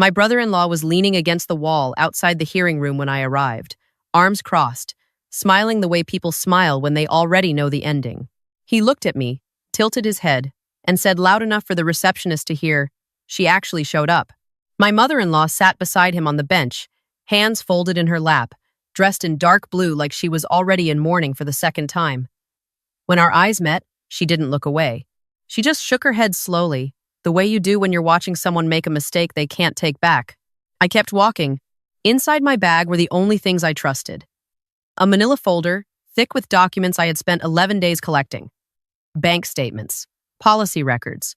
My brother-in-law was leaning against the wall outside the hearing room when I arrived, arms crossed, smiling the way people smile when they already know the ending. He looked at me, tilted his head, and said loud enough for the receptionist to hear, "She actually showed up." My mother-in-law sat beside him on the bench, hands folded in her lap, dressed in dark blue like she was already in mourning for the second time. When our eyes met, she didn't look away. She just shook her head slowly, the way you do when you're watching someone make a mistake they can't take back. I kept walking. Inside my bag were the only things I trusted. A manila folder, thick with documents I had spent 11 days collecting. Bank statements, policy records,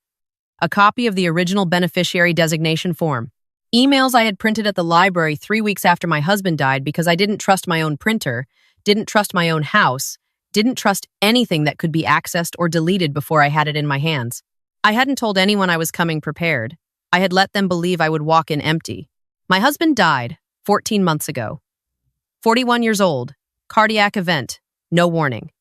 a copy of the original beneficiary designation form, emails I had printed at the library 3 weeks after my husband died because I didn't trust my own printer, didn't trust my own house, didn't trust anything that could be accessed or deleted before I had it in my hands. I hadn't told anyone I was coming prepared. I had let them believe I would walk in empty. My husband died 14 months ago. 41 years old, cardiac event, no warning.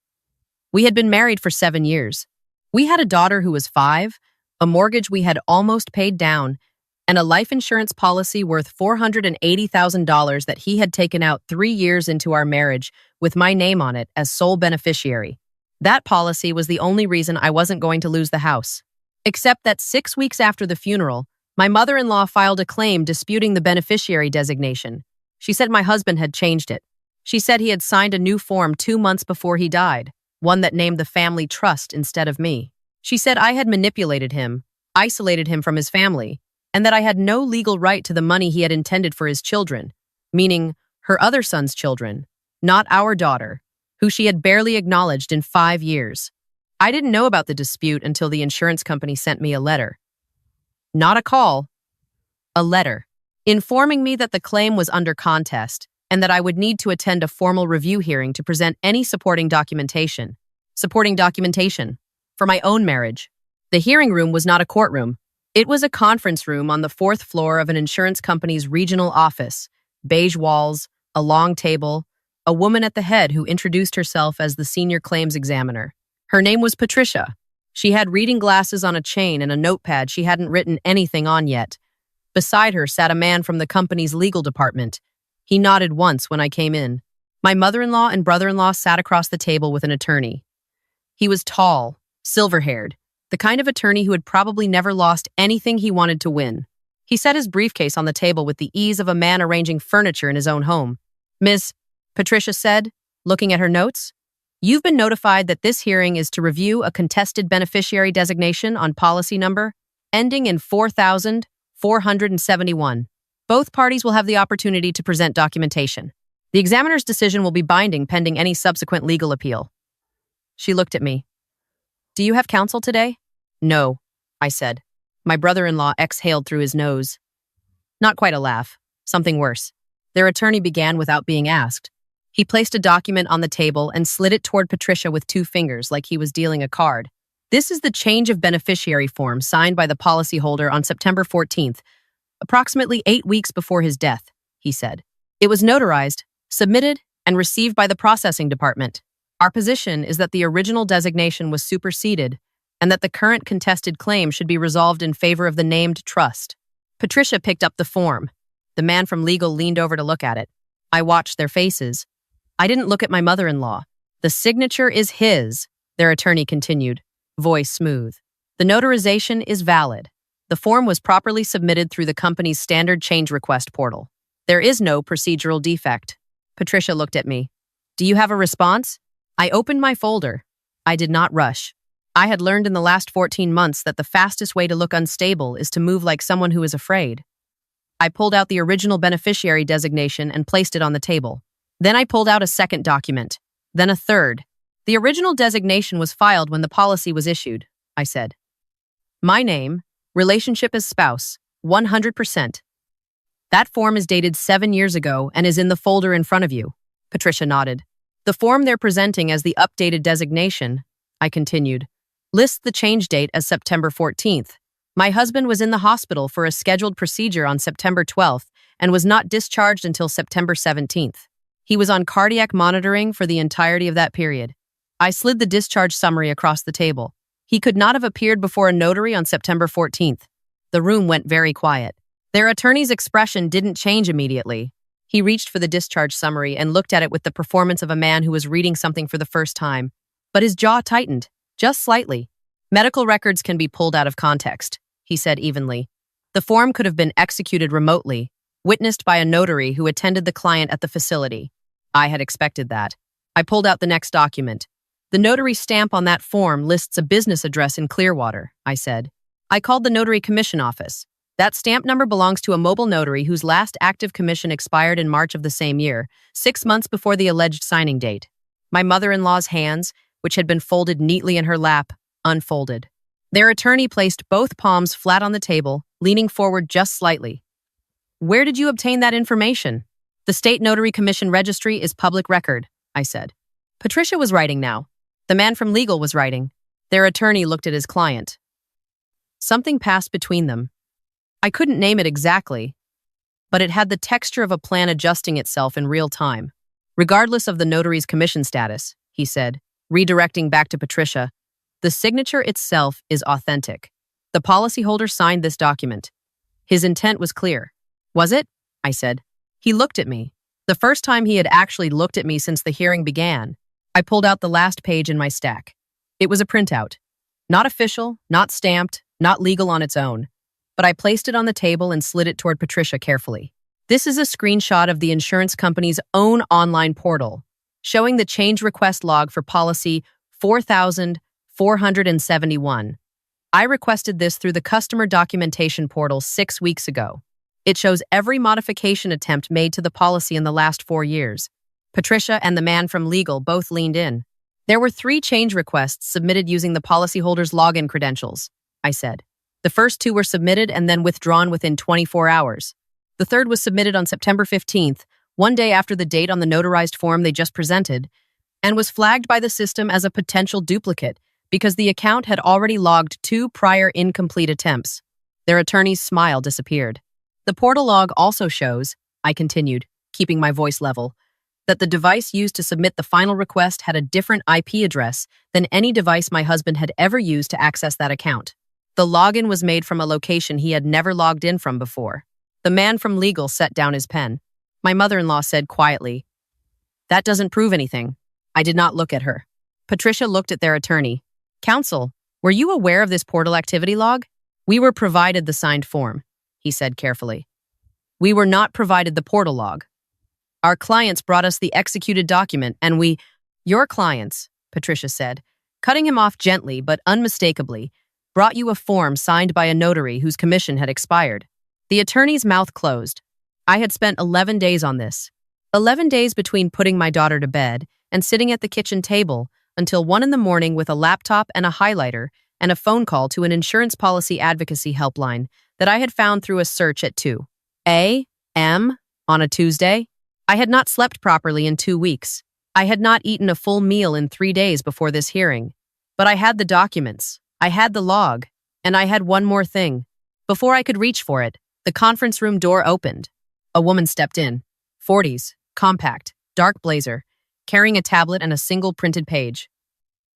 We had been married for 7 years. We had a daughter who was 5, a mortgage we had almost paid down, and a life insurance policy worth $480,000 that he had taken out 3 years into our marriage with my name on it as sole beneficiary. That policy was the only reason I wasn't going to lose the house. Except that 6 weeks after the funeral, my mother-in-law filed a claim disputing the beneficiary designation. She said my husband had changed it. She said he had signed a new form 2 months before he died, one that named the family trust instead of me. She said I had manipulated him, isolated him from his family, and that I had no legal right to the money he had intended for his children, meaning her other son's children, not our daughter, who she had barely acknowledged in 5 years. I didn't know about the dispute until the insurance company sent me a letter. Not a call, a letter, informing me that the claim was under contest and that I would need to attend a formal review hearing to present any supporting documentation. Supporting documentation for my own marriage. The hearing room was not a courtroom. It was a conference room on the 4th floor of an insurance company's regional office. Beige walls, a long table, a woman at the head who introduced herself as the senior claims examiner. Her name was Patricia. She had reading glasses on a chain and a notepad she hadn't written anything on yet. Beside her sat a man from the company's legal department. He nodded once when I came in. My mother-in-law and brother-in-law sat across the table with an attorney. He was tall, silver-haired, the kind of attorney who had probably never lost anything he wanted to win. He set his briefcase on the table with the ease of a man arranging furniture in his own home. "Ms. Patricia said, looking at her notes, "You've been notified that this hearing is to review a contested beneficiary designation on policy number ending in 4,471. Both parties will have the opportunity to present documentation. The examiner's decision will be binding pending any subsequent legal appeal." She looked at me. "Do you have counsel today?" "No," I said. My brother-in-law exhaled through his nose. Not quite a laugh, something worse. Their attorney began without being asked. He placed a document on the table and slid it toward Patricia with 2 fingers like he was dealing a card. "This is the change of beneficiary form signed by the policyholder on September 14th, approximately 8 weeks before his death," he said. "It was notarized, submitted, and received by the processing department. Our position is that the original designation was superseded and that the current contested claim should be resolved in favor of the named trust." Patricia picked up the form. The man from legal leaned over to look at it. I watched their faces. I didn't look at my mother-in-law. "The signature is his," their attorney continued, voice smooth. "The notarization is valid. The form was properly submitted through the company's standard change request portal. There is no procedural defect." Patricia looked at me. "Do you have a response?" I opened my folder. I did not rush. I had learned in the last 14 months that the fastest way to look unstable is to move like someone who is afraid. I pulled out the original beneficiary designation and placed it on the table. Then I pulled out a second document, then a third. "The original designation was filed when the policy was issued," I said. "My name, relationship as spouse, 100%. That form is dated 7 years ago and is in the folder in front of you." Patricia nodded. "The form they're presenting as the updated designation," I continued, "lists the change date as September 14th. My husband was in the hospital for a scheduled procedure on September 12th and was not discharged until September 17th. He was on cardiac monitoring for the entirety of that period. I slid the discharge summary across the table. He could not have appeared before a notary on September 14th. The room went very quiet. Their attorney's expression didn't change immediately. He reached for the discharge summary and looked at it with the performance of a man who was reading something for the first time. But his jaw tightened, just slightly. Medical records can be pulled out of context, he said evenly. The form could have been executed remotely, witnessed by a notary who attended the client at the facility. I had expected that. I pulled out the next document. The notary stamp on that form lists a business address in Clearwater, I said. I called the notary commission office. That stamp number belongs to a mobile notary whose last active commission expired in March of the same year, 6 months before the alleged signing date. My mother-in-law's hands, which had been folded neatly in her lap, unfolded. Their attorney placed both palms flat on the table, leaning forward just slightly. Where did you obtain that information? The State Notary Commission Registry is public record, I said. Patricia was writing now. The man from legal was writing. Their attorney looked at his client. Something passed between them. I couldn't name it exactly, but it had the texture of a plan adjusting itself in real time. Regardless of the notary's commission status, he said, redirecting back to Patricia, the signature itself is authentic. The policyholder signed this document. His intent was clear. Was it? I said. He looked at me. The first time he had actually looked at me since the hearing began. I pulled out the last page in my stack. It was a printout. Not official, not stamped, not legal on its own. But I placed it on the table and slid it toward Patricia carefully. This is a screenshot of the insurance company's own online portal, showing the change request log for policy 4,471. I requested this through the customer documentation portal 6 weeks ago. It shows every modification attempt made to the policy in the last 4 years. Patricia and the man from legal both leaned in. There were 3 change requests submitted using the policyholder's login credentials, I said. The first 2 were submitted and then withdrawn within 24 hours. The third was submitted on September 15th, one day after the date on the notarized form they just presented, and was flagged by the system as a potential duplicate because the account had already logged 2 prior incomplete attempts. Their attorney's smile disappeared. The portal log also shows, I continued, keeping my voice level, that the device used to submit the final request had a different IP address than any device my husband had ever used to access that account. The login was made from a location he had never logged in from before. The man from legal set down his pen. My mother-in-law said quietly, "That doesn't prove anything." I did not look at her. Patricia looked at their attorney. "Counsel, were you aware of this portal activity log?" "We were provided the signed form," he said carefully. "We were not provided the portal log. Our clients brought us the executed document and we—" "Your clients," Patricia said, cutting him off gently but unmistakably, "brought you a form signed by a notary whose commission had expired." The attorney's mouth closed. I had spent 11 days on this. 11 days between putting my daughter to bed and sitting at the kitchen table until 1 in the morning with a laptop and a highlighter and a phone call to an insurance policy advocacy helpline that I had found through a search at 2 a.m. on a Tuesday. I had not slept properly in 2 weeks. I had not eaten a full meal in 3 days before this hearing. But I had the documents. I had the log, and I had one more thing. Before I could reach for it, the conference room door opened. A woman stepped in, 40s, compact, dark blazer, carrying a tablet and a single printed page.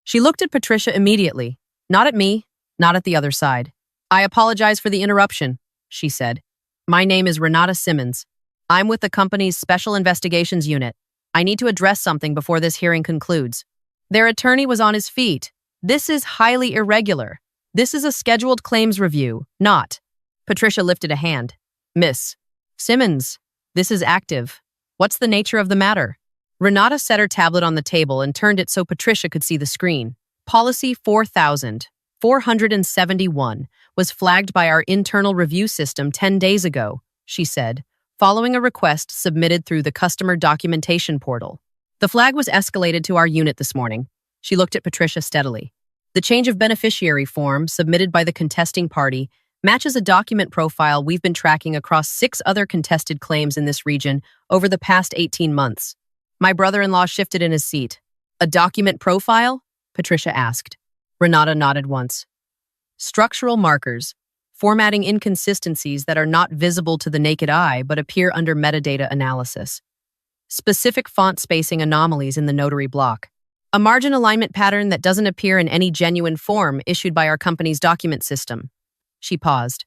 She looked at Patricia immediately, not at me, not at the other side. "I apologize for the interruption," she said. "My name is Renata Simmons. I'm with the company's Special Investigations Unit. I need to address something before this hearing concludes." Their attorney was on his feet. "This is highly irregular. This is a scheduled claims review, not—" Patricia lifted a hand. "Miss Simmons, this is active. What's the nature of the matter?" Renata set her tablet on the table and turned it so Patricia could see the screen. Policy 4,471 was flagged by our internal review system 10 days ago, she said, following a request submitted through the customer documentation portal. "The flag was escalated to our unit this morning." She looked at Patricia steadily. "The change of beneficiary form submitted by the contesting party matches a document profile we've been tracking across 6 other contested claims in this region over the past 18 months. My brother-in-law shifted in his seat. "A document profile?" Patricia asked. Renata nodded once. "Structural markers, formatting inconsistencies that are not visible to the naked eye but appear under metadata analysis. Specific font spacing anomalies in the notary block. A margin alignment pattern that doesn't appear in any genuine form issued by our company's document system." She paused.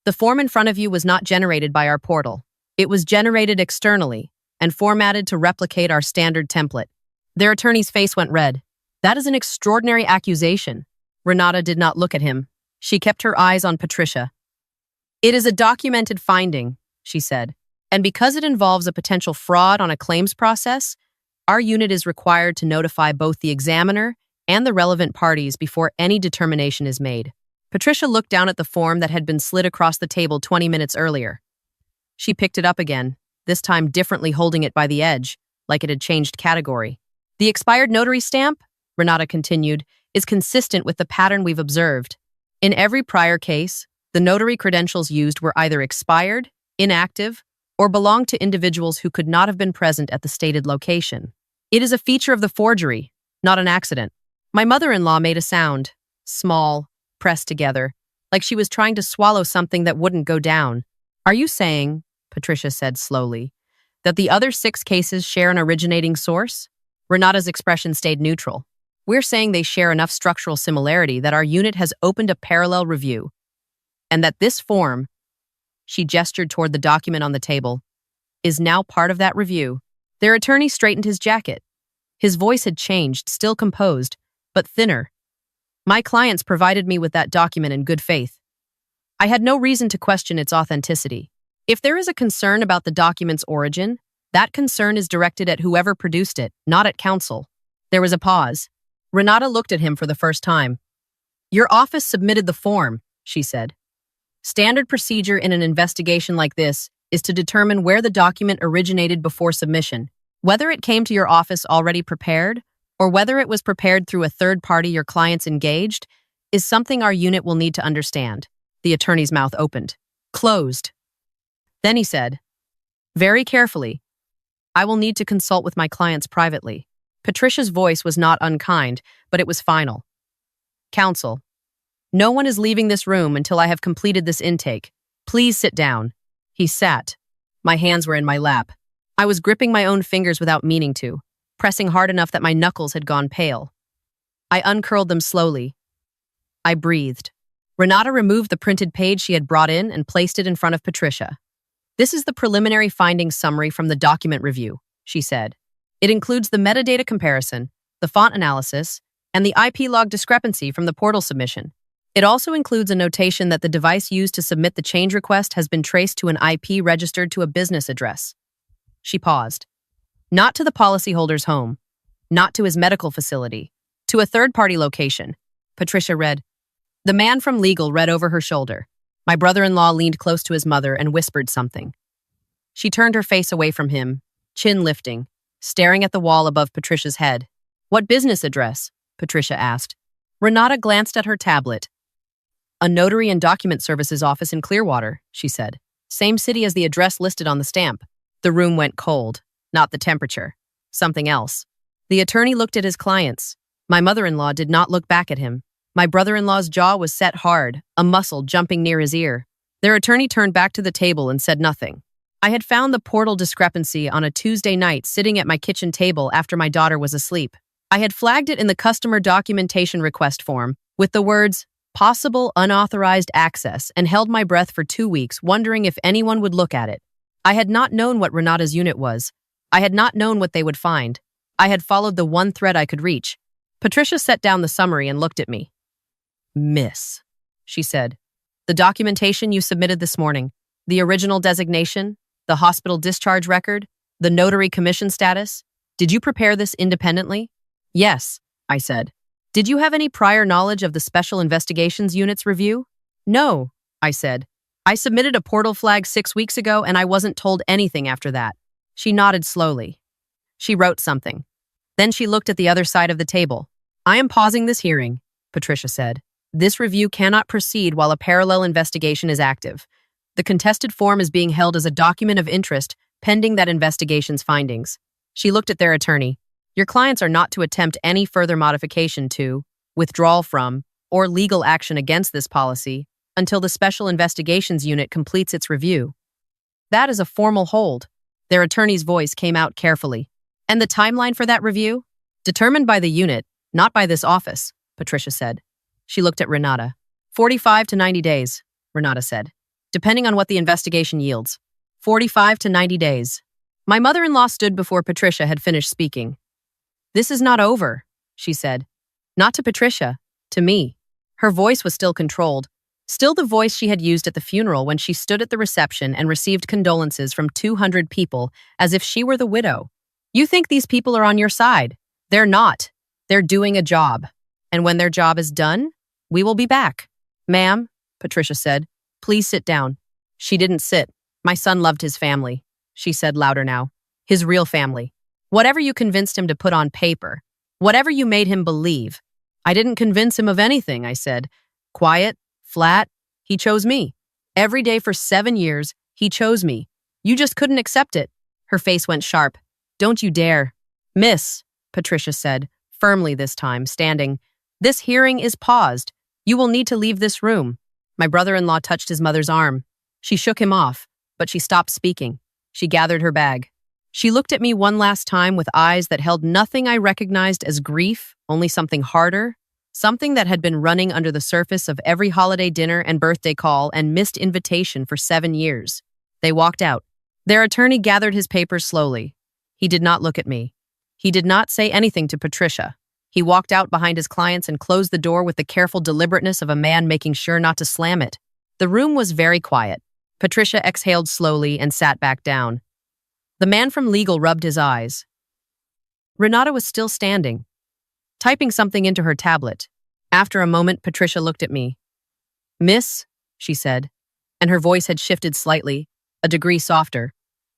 The form in front of you was not generated by our portal. It was generated externally and formatted to replicate our standard template. Their attorney's face went red. That is an extraordinary accusation. Renata did not look at him. She kept her eyes on Patricia. It is a documented finding, she said, and because it involves a potential fraud on a claims process, our unit is required to notify both the examiner and the relevant parties before any determination is made. Patricia looked down at the form that had been slid across the table 20 minutes earlier. She picked it up again, this time differently holding it by the edge, like it had changed category. The expired notary stamp, Renata continued, is consistent with the pattern we've observed. In every prior case, the notary credentials used were either expired, inactive, or belonged to individuals who could not have been present at the stated location. It is a feature of the forgery, not an accident. My mother-in-law made a sound, small, pressed together, like she was trying to swallow something that wouldn't go down. Are you saying, Patricia said slowly, that the other 6 cases share an originating source? Renata's expression stayed neutral. We're saying they share enough structural similarity that our unit has opened a parallel review, and that this form, she gestured toward the document on the table, is now part of that review. Their attorney straightened his jacket. His voice had changed, still composed, but thinner. My clients provided me with that document in good faith. I had no reason to question its authenticity. If there is a concern about the document's origin, that concern is directed at whoever produced it, not at counsel. There was a pause. Renata looked at him for the first time. Your office submitted the form, she said. Standard procedure in an investigation like this is to determine where the document originated before submission, whether it came to your office already prepared, or whether it was prepared through a third party your clients engaged, is something our unit will need to understand. The attorney's mouth opened. Closed. Then he said, very carefully, I will need to consult with my clients privately. Patricia's voice was not unkind, but it was final. Counsel, no one is leaving this room until I have completed this intake. Please sit down. He sat. My hands were in my lap. I was gripping my own fingers without meaning to, pressing hard enough that my knuckles had gone pale. I uncurled them slowly. I breathed. Renata removed the printed page she had brought in and placed it in front of Patricia. This is the preliminary findings summary from the document review, she said. It includes the metadata comparison, the font analysis, and the IP log discrepancy from the portal submission. It also includes a notation that the device used to submit the change request has been traced to an IP registered to a business address. She paused. Not to the policyholder's home, not to his medical facility, to a third-party location. Patricia read. The man from legal read over her shoulder. My brother-in-law leaned close to his mother and whispered something. She turned her face away from him, chin lifting, staring at the wall above Patricia's head. What business address? Patricia asked. Renata glanced at her tablet. A notary and document services office in Clearwater, she said. Same city as the address listed on the stamp. The room went cold, not the temperature. Something else. The attorney looked at his clients. My mother-in-law did not look back at him. My brother-in-law's jaw was set hard, a muscle jumping near his ear. Their attorney turned back to the table and said nothing. I had found the portal discrepancy on a Tuesday night sitting at my kitchen table after my daughter was asleep. I had flagged it in the customer documentation request form with the words, possible unauthorized access, and held my breath for 2 weeks, wondering if anyone would look at it. I had not known what Renata's unit was. I had not known what they would find. I had followed the one thread I could reach. Patricia set down the summary and looked at me. Miss, she said, the documentation you submitted this morning, the original designation, the hospital discharge record, the notary commission status, did you prepare this independently? Yes, I said. Did you have any prior knowledge of the Special Investigations Unit's review? No, I said. I submitted a portal flag 6 weeks ago and I wasn't told anything after that. She nodded slowly. She wrote something. Then she looked at the other side of the table. I am pausing this hearing, Patricia said. This review cannot proceed while a parallel investigation is active. The contested form is being held as a document of interest pending that investigation's findings. She looked at their attorney. Your clients are not to attempt any further modification to, withdrawal from, or legal action against this policy until the Special Investigations Unit completes its review. That is a formal hold. Their attorney's voice came out carefully. And the timeline for that review? Determined by the unit, not by this office, Patricia said. She looked at Renata. 45 to 90 days, Renata said. depending on what the investigation yields. 45 to 90 days. My mother-in-law stood before Patricia had finished speaking. "This is not over," she said. Not to Patricia, to me. Her voice was still controlled, still the voice she had used at the funeral when she stood at the reception and received condolences from 200 people as if she were the widow. "You think these people are on your side. They're not. They're doing a job. And when their job is done, we will be back." "Ma'am," Patricia said, "please sit down." She didn't sit. "My son loved his family," she said louder now. "His real family. Whatever you convinced him to put on paper, whatever you made him believe." "I didn't convince him of anything," I said. "Quiet, flat, he chose me. Every day for 7 years, he chose me. You just couldn't accept it." Her face went sharp. "Don't you dare." "Miss," Patricia said, firmly this time, standing, "this hearing is paused. You will need to leave this room." My brother-in-law touched his mother's arm. She shook him off, but she stopped speaking. She gathered her bag. She looked at me one last time with eyes that held nothing I recognized as grief, only something harder, something that had been running under the surface of every holiday dinner and birthday call and missed invitation for 7 years. They walked out. Their attorney gathered his papers slowly. He did not look at me. He did not say anything to Patricia. He walked out behind his clients and closed the door with the careful deliberateness of a man making sure not to slam it. The room was very quiet. Patricia exhaled slowly and sat back down. The man from legal rubbed his eyes. Renata was still standing, typing something into her tablet. After a moment, Patricia looked at me. "Miss," she said, and her voice had shifted slightly, a degree softer.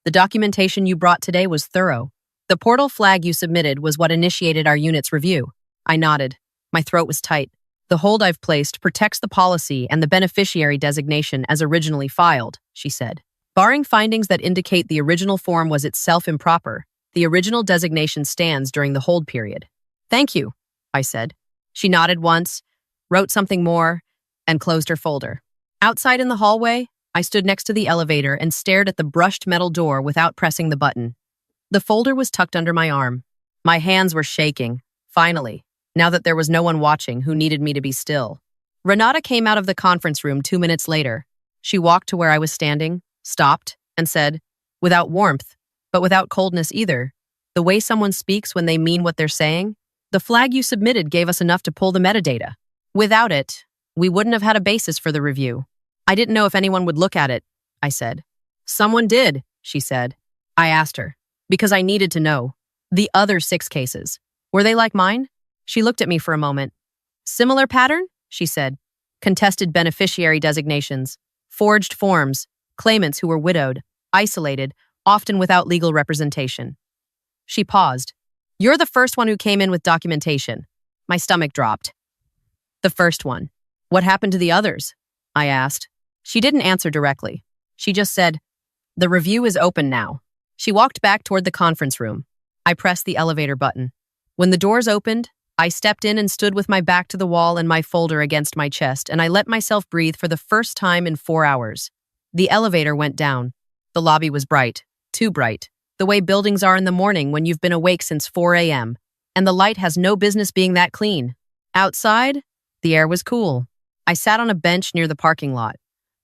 "The documentation you brought today was thorough. The portal flag you submitted was what initiated our unit's review." I nodded. My throat was tight. "The hold I've placed protects the policy and the beneficiary designation as originally filed," she said. "Barring findings that indicate the original form was itself improper, the original designation stands during the hold period." "Thank you," I said. She nodded once, wrote something more, and closed her folder. Outside in the hallway, I stood next to the elevator and stared at the brushed metal door without pressing the button. The folder was tucked under my arm. My hands were shaking, finally, now that there was no one watching who needed me to be still. Renata came out of the conference room 2 minutes later. She walked to where I was standing, stopped, and said, without warmth, but without coldness either, the way someone speaks when they mean what they're saying, "The flag you submitted gave us enough to pull the metadata. Without it, we wouldn't have had a basis for the review." "I didn't know if anyone would look at it," I said. "Someone did," she said. I asked her, because I needed to know. "The other 6 cases, were they like mine?" She looked at me for a moment. "Similar pattern?" she said. "Contested beneficiary designations, forged forms, claimants who were widowed, isolated, often without legal representation." She paused. "You're the first one who came in with documentation." My stomach dropped. "The first one. What happened to the others?" I asked. She didn't answer directly. She just said, "The review is open now." She walked back toward the conference room. I pressed the elevator button. When the doors opened, I stepped in and stood with my back to the wall and my folder against my chest, and I let myself breathe for the first time in 4 hours. The elevator went down. The lobby was bright, too bright, the way buildings are in the morning when you've been awake since 4 a.m., and the light has no business being that clean. Outside, the air was cool. I sat on a bench near the parking lot,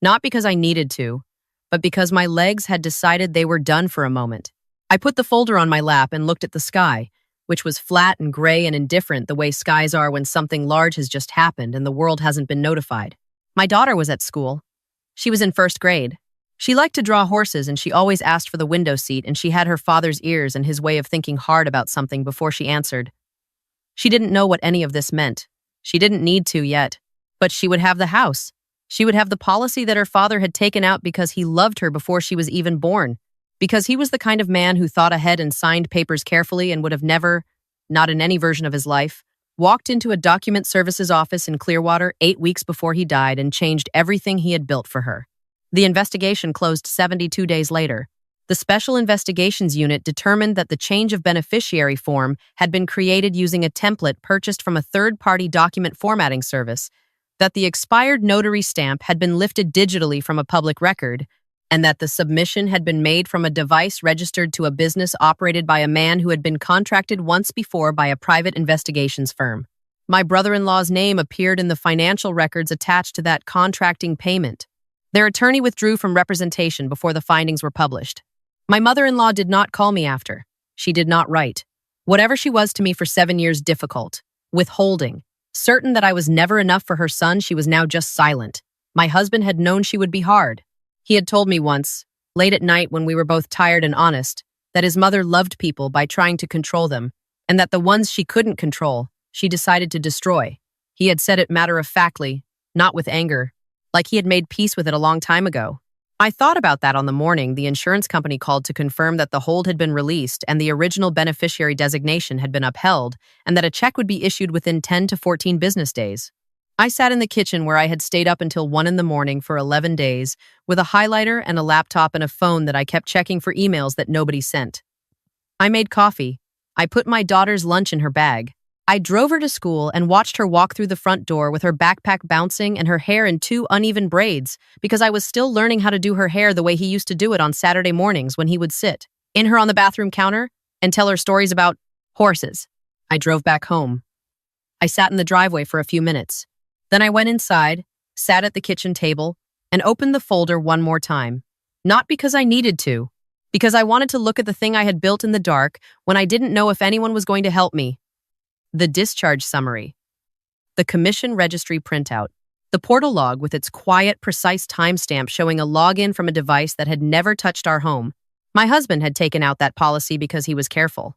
not because I needed to, but because my legs had decided they were done for a moment. I put the folder on my lap and looked at the sky, which was flat and gray and indifferent the way skies are when something large has just happened and the world hasn't been notified. My daughter was at school. She was in 1st grade. She liked to draw horses and she always asked for the window seat, and she had her father's ears and his way of thinking hard about something before she answered. She didn't know what any of this meant. She didn't need to yet. But she would have the house. She would have the policy that her father had taken out because he loved her before she was even born. Because he was the kind of man who thought ahead and signed papers carefully and would have never, not in any version of his life, walked into a document services office in Clearwater 8 weeks before he died and changed everything he had built for her. The investigation closed 72 days later. The Special Investigations Unit determined that the change of beneficiary form had been created using a template purchased from a third-party document formatting service, that the expired notary stamp had been lifted digitally from a public record, and that the submission had been made from a device registered to a business operated by a man who had been contracted once before by a private investigations firm. My brother-in-law's name appeared in the financial records attached to that contracting payment. Their attorney withdrew from representation before the findings were published. My mother-in-law did not call me after. She did not write. Whatever she was to me for 7 years, difficult, withholding. Certain that I was never enough for her son, she was now just silent. My husband had known she would be hard. He had told me once, late at night when we were both tired and honest, that his mother loved people by trying to control them, and that the ones she couldn't control, she decided to destroy. He had said it matter-of-factly, not with anger, like he had made peace with it a long time ago. I thought about that on the morning the insurance company called to confirm that the hold had been released and the original beneficiary designation had been upheld, and that a check would be issued within 10 to 14 business days. I sat in the kitchen where I had stayed up until 1 in the morning for 11 days, with a highlighter and a laptop and a phone that I kept checking for emails that nobody sent. I made coffee. I put my daughter's lunch in her bag. I drove her to school and watched her walk through the front door with her backpack bouncing and her hair in 2 uneven braids because I was still learning how to do her hair the way he used to do it on Saturday mornings when he would sit in her on the bathroom counter and tell her stories about horses. I drove back home. I sat in the driveway for a few minutes. Then I went inside, sat at the kitchen table, and opened the folder one more time. Not because I needed to, because I wanted to look at the thing I had built in the dark when I didn't know if anyone was going to help me. The discharge summary. The commission registry printout. The portal log with its quiet, precise timestamp showing a login from a device that had never touched our home. My husband had taken out that policy because he was careful.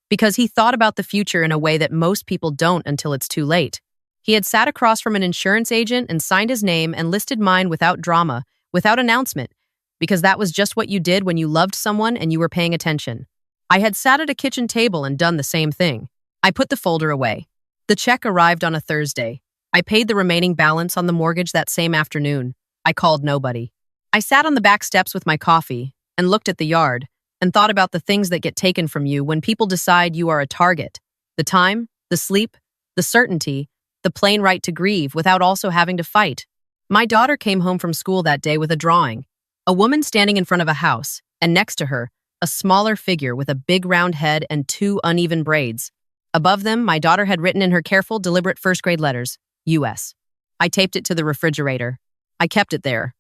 Because he thought about the future in a way that most people don't until it's too late. He had sat across from an insurance agent and signed his name and listed mine without drama, without announcement, because that was just what you did when you loved someone and you were paying attention. I had sat at a kitchen table and done the same thing. I put the folder away. The check arrived on a Thursday. I paid the remaining balance on the mortgage that same afternoon. I called nobody. I sat on the back steps with my coffee and looked at the yard and thought about the things that get taken from you when people decide you are a target. The time, the sleep, the certainty, the plain right to grieve without also having to fight. My daughter came home from school that day with a drawing. A woman standing in front of a house, and next to her, a smaller figure with a big round head and 2 uneven braids. Above them, my daughter had written in her careful, deliberate first-grade letters, U.S. I taped it to the refrigerator. I kept it there,